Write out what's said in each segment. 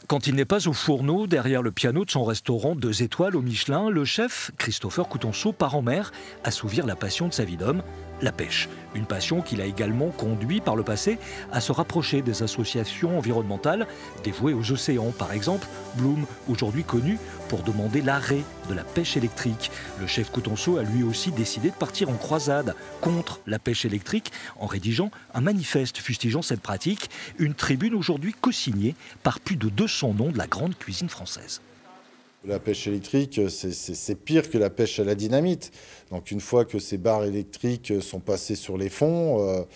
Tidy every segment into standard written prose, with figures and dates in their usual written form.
Quand il n'est pas au fourneau, derrière le piano de son restaurant 2 étoiles au Michelin, le chef, Christopher Coutonceau, part en mer, assouvir la passion de sa vie d'homme, la pêche. Une passion qui l'a également conduit par le passé à se rapprocher des associations environnementales dévouées aux océans. Par exemple, Bloom, aujourd'hui connu pour demander l'arrêt de la pêche électrique. Le chef Coutonceau a lui aussi décidé de partir en croisade contre la pêche électrique en rédigeant un manifeste fustigeant cette pratique. Une tribune aujourd'hui co-signée par plus de 200 noms de la grande cuisine française. La pêche électrique, c'est pire que la pêche à la dynamite. Donc une fois que ces barres électriques sont passées sur les fonds,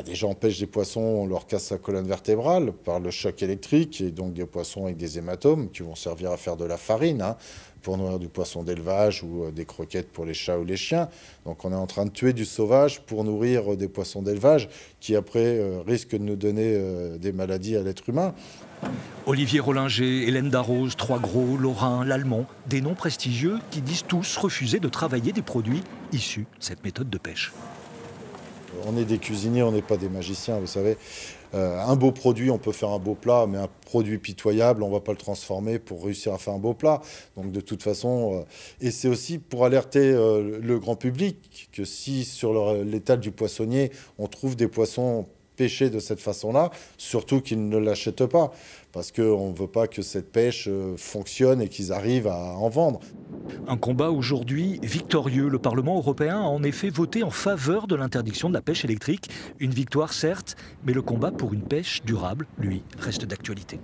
déjà on pêche des poissons, on leur casse la colonne vertébrale par le choc électrique, et donc des poissons avec des hématomes qui vont servir à faire de la farine, pour nourrir du poisson d'élevage ou des croquettes pour les chats ou les chiens. Donc on est en train de tuer du sauvage pour nourrir des poissons d'élevage qui après risquent de nous donner des maladies à l'être humain. Olivier Rollinger, Hélène Darroze, Trois Gros, Lorrain, l'Allemand, des noms prestigieux qui disent tous refuser de travailler des produits issus de cette méthode de pêche. On est des cuisiniers, on n'est pas des magiciens, vous savez. Un beau produit, on peut faire un beau plat, mais un produit pitoyable, on ne va pas le transformer pour réussir à faire un beau plat. Donc de toute façon, et c'est aussi pour alerter le grand public que si sur l'étal du poissonnier, on trouve des poissons pêcher de cette façon-là, surtout qu'ils ne l'achètent pas, parce qu'on ne veut pas que cette pêche fonctionne et qu'ils arrivent à en vendre. Un combat aujourd'hui victorieux. Le Parlement européen a en effet voté en faveur de l'interdiction de la pêche électrique. Une victoire certes, mais le combat pour une pêche durable, lui, reste d'actualité.